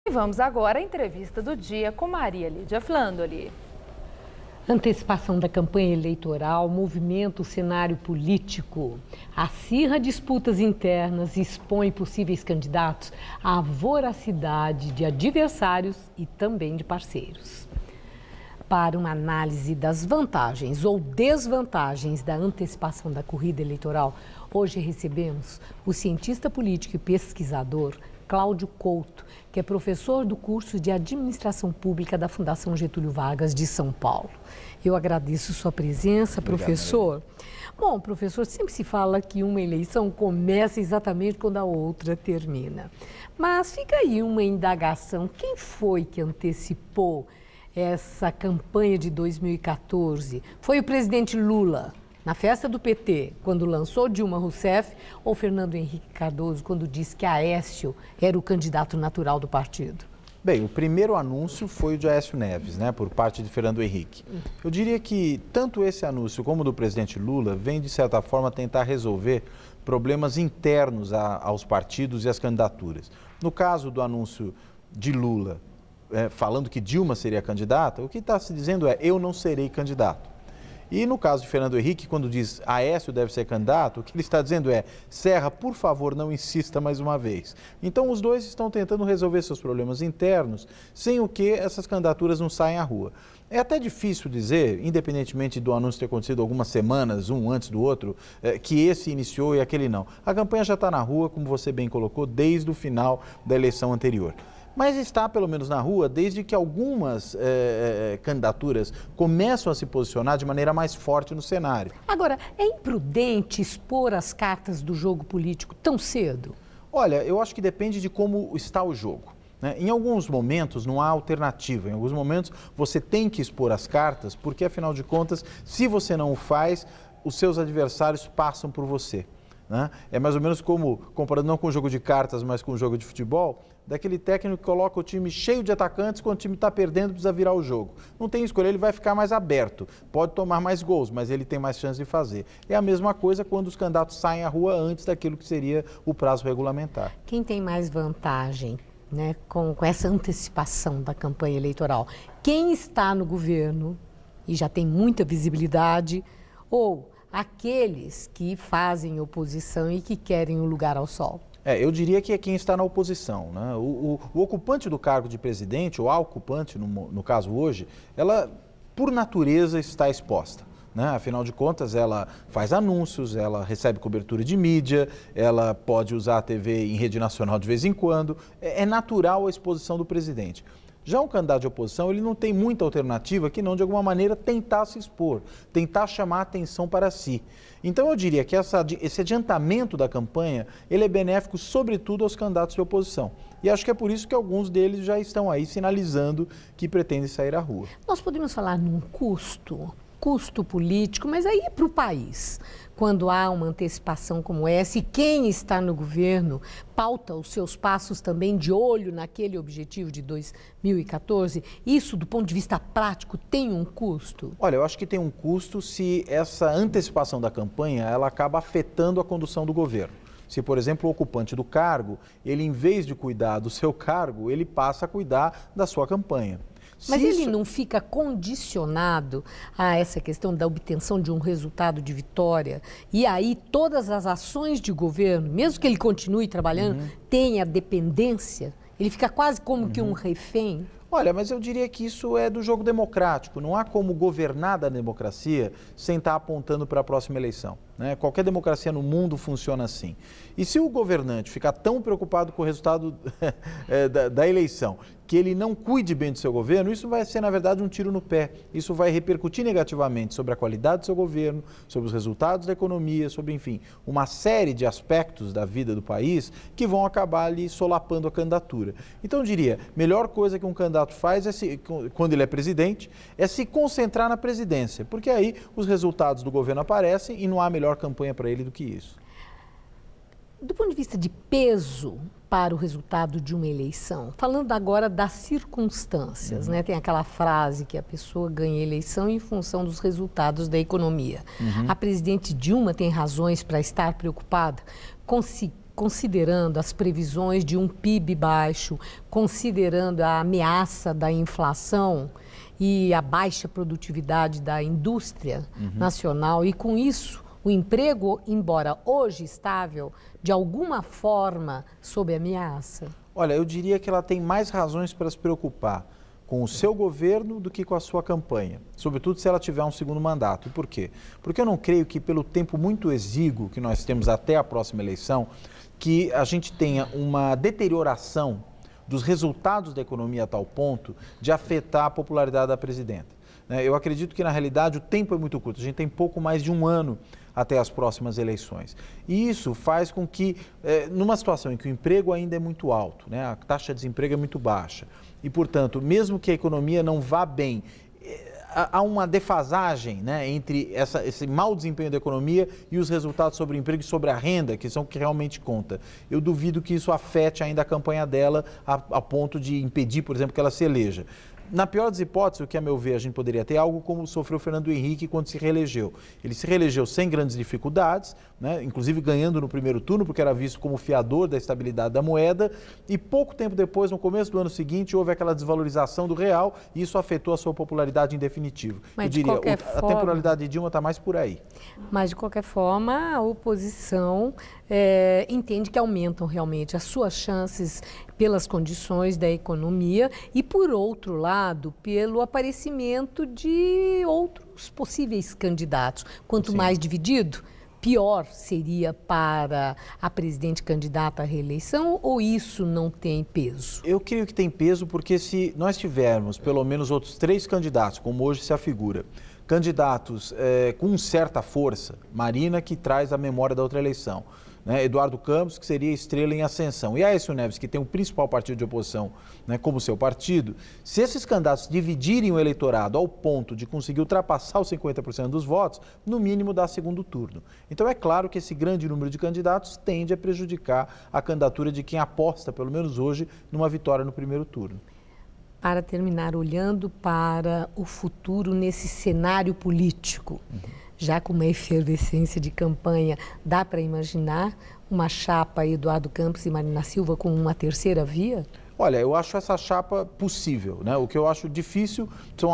E vamos agora à entrevista do dia com Maria Lídia Flandoli. Antecipação da campanha eleitoral movimenta o cenário político. Acirra disputas internas e expõe possíveis candidatos à voracidade de adversários e também de parceiros. Para uma análise das vantagens ou desvantagens da antecipação da corrida eleitoral, hoje recebemos o cientista político e pesquisador Cláudio Couto, que é professor do curso de Administração Pública da Fundação Getúlio Vargas de São Paulo. Eu agradeço sua presença, professor. Bom, professor, sempre se fala que uma eleição começa exatamente quando a outra termina. Mas fica aí uma indagação: quem foi que antecipou essa campanha de 2014? Foi o presidente Lula, na festa do PT, quando lançou Dilma Rousseff, ou Fernando Henrique Cardoso, quando disse que Aécio era o candidato natural do partido? Bem, o primeiro anúncio foi o de Aécio Neves, por parte de Fernando Henrique. Eu diria que tanto esse anúncio como o do presidente Lula vem, de certa forma, tentar resolver problemas internos aos partidos e às candidaturas. No caso do anúncio de Lula, falando que Dilma seria candidata, o que está se dizendo é: eu não serei candidato. E no caso de Fernando Henrique, quando diz Aécio deve ser candidato, o que ele está dizendo é: Serra, por favor, não insista mais uma vez. Então os dois estão tentando resolver seus problemas internos, sem o que essas candidaturas não saem à rua. É até difícil dizer, independentemente do anúncio ter acontecido algumas semanas, um antes do outro, que esse iniciou e aquele não. A campanha já está na rua, como você bem colocou, desde o final da eleição anterior. Mas está, pelo menos, na rua desde que algumas candidaturas começam a se posicionar de maneira mais forte no cenário. Agora, é imprudente expor as cartas do jogo político tão cedo? Olha, eu acho que depende de como está o jogo. Em alguns momentos não há alternativa, em alguns momentos você tem que expor as cartas, porque, afinal de contas, se você não o faz, os seus adversários passam por você. É mais ou menos como, comparando não com o jogo de cartas, mas com o jogo de futebol, daquele técnico que coloca o time cheio de atacantes, quando o time está perdendo, precisa virar o jogo. Não tem escolha, ele vai ficar mais aberto, pode tomar mais gols, mas ele tem mais chance de fazer. É a mesma coisa quando os candidatos saem à rua antes daquilo que seria o prazo regulamentar. Quem tem mais vantagem, com essa antecipação da campanha eleitoral? Quem está no governo e já tem muita visibilidade, ou aqueles que fazem oposição e que querem um lugar ao sol? Eu diria que é quem está na oposição. O ocupante do cargo de presidente, ou a ocupante, no caso hoje, ela, por natureza, está exposta. Afinal de contas, ela faz anúncios, ela recebe cobertura de mídia, ela pode usar a TV em rede nacional de vez em quando. É natural a exposição do presidente. Já um candidato de oposição, ele não tem muita alternativa que não, de alguma maneira, tentar se expor, tentar chamar a atenção para si. Então, eu diria que esse adiantamento da campanha, ele é benéfico, sobretudo, aos candidatos de oposição. E acho que é por isso que alguns deles já estão aí sinalizando que pretendem sair à rua. Nós podemos falar num custo político, mas aí para o país, quando há uma antecipação como essa, e quem está no governo pauta os seus passos também de olho naquele objetivo de 2014, isso, do ponto de vista prático, tem um custo? Olha, eu acho que tem um custo se essa antecipação da campanha, ela acaba afetando a condução do governo. Se, por exemplo, o ocupante do cargo, ele, em vez de cuidar do seu cargo, ele passa a cuidar da sua campanha. Mas ele não fica condicionado a essa questão da obtenção de um resultado de vitória? E aí todas as ações de governo, mesmo que ele continue trabalhando, tenha dependência? Ele fica quase como que um refém? Olha, mas eu diria que isso é do jogo democrático. Não há como governar da democracia sem estar apontando para a próxima eleição. Qualquer democracia no mundo funciona assim. E se o governante ficar tão preocupado com o resultado da eleição, que ele não cuide bem do seu governo, isso vai ser, na verdade, um tiro no pé. Isso vai repercutir negativamente sobre a qualidade do seu governo, sobre os resultados da economia, sobre, enfim, uma série de aspectos da vida do país que vão acabar ali solapando a candidatura. Então, eu diria, a melhor coisa que um candidato faz, quando ele é presidente, é se concentrar na presidência, porque aí os resultados do governo aparecem e não há melhor campanha para ele do que isso. Do ponto de vista de peso para o resultado de uma eleição, falando agora das circunstâncias, tem aquela frase que a pessoa ganha a eleição em função dos resultados da economia. A presidente Dilma tem razões para estar preocupada considerando as previsões de um PIB baixo, considerando a ameaça da inflação e a baixa produtividade da indústria nacional, e com isso o emprego, embora hoje estável, de alguma forma sob ameaça? Olha, eu diria que ela tem mais razões para se preocupar com o seu governo do que com a sua campanha, sobretudo se ela tiver um segundo mandato. E por quê? Porque eu não creio que, pelo tempo muito exíguo que nós temos até a próxima eleição, que a gente tenha uma deterioração dos resultados da economia a tal ponto de afetar a popularidade da presidenta. Eu acredito que, na realidade, o tempo é muito curto. A gente tem pouco mais de um ano até as próximas eleições. E isso faz com que, numa situação em que o emprego ainda é muito alto, a taxa de desemprego é muito baixa, e, portanto, mesmo que a economia não vá bem, há uma defasagem entre esse mau desempenho da economia e os resultados sobre o emprego e sobre a renda, que são o que realmente conta. Eu duvido que isso afete ainda a campanha dela a ponto de impedir, por exemplo, que ela se eleja. Na pior das hipóteses, o que a meu ver a gente poderia ter algo como sofreu o Fernando Henrique quando se reelegeu. Ele se reelegeu sem grandes dificuldades, inclusive ganhando no primeiro turno, porque era visto como fiador da estabilidade da moeda, e pouco tempo depois, no começo do ano seguinte, houve aquela desvalorização do real e isso afetou a sua popularidade em definitivo. Mas, eu diria, a temporalidade de Dilma está mais por aí. Mas, de qualquer forma, a oposição entende que aumentam realmente as suas chances pelas condições da economia e, por outro lado, pelo aparecimento de outros possíveis candidatos. Quanto mais dividido, pior seria para a presidente candidata à reeleição, ou isso não tem peso? Eu creio que tem peso porque, se nós tivermos pelo menos outros 3 candidatos, como hoje se afigura, candidatos com certa força, Marina, que traz a memória da outra eleição, Eduardo Campos, que seria estrela em ascensão, e Aécio Neves, que tem o principal partido de oposição como seu partido, se esses candidatos dividirem o eleitorado ao ponto de conseguir ultrapassar os 50% dos votos, no mínimo dá segundo turno. Então é claro que esse grande número de candidatos tende a prejudicar a candidatura de quem aposta, pelo menos hoje, numa vitória no primeiro turno. Para terminar, olhando para o futuro nesse cenário político, já com uma efervescência de campanha, dá para imaginar uma chapa Eduardo Campos e Marina Silva com uma terceira via? Olha, eu acho essa chapa possível, O que eu acho difícil são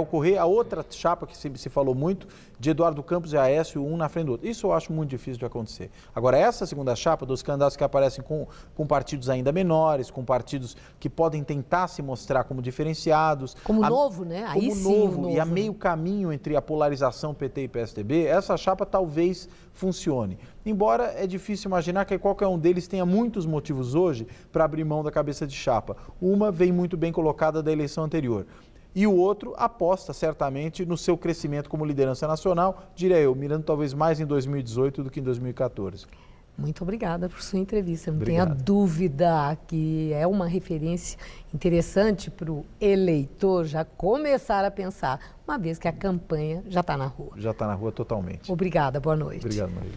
ocorrer a outra chapa que se falou muito, de Eduardo Campos e Aécio, um na frente do outro. Isso eu acho muito difícil de acontecer. Agora, essa segunda chapa, dos candidatos que aparecem com partidos ainda menores, com partidos que podem tentar se mostrar como diferenciados. Como novo, Aí como sim, novo, e a meio caminho entre a polarização PT e PSDB, essa chapa talvez funcione. Embora é difícil imaginar que qualquer um deles tenha muitos motivos hoje para abrir mão da cabeça de chapa. Uma vem muito bem colocada da eleição anterior. E o outro aposta certamente no seu crescimento como liderança nacional, diria eu, mirando talvez mais em 2018 do que em 2014. Muito obrigada por sua entrevista. Não Obrigado. tenha dúvida que é uma referência interessante para o eleitor já começar a pensar, uma vez que a campanha já está na rua. Já está na rua totalmente. Obrigada, boa noite. Obrigado, Maria.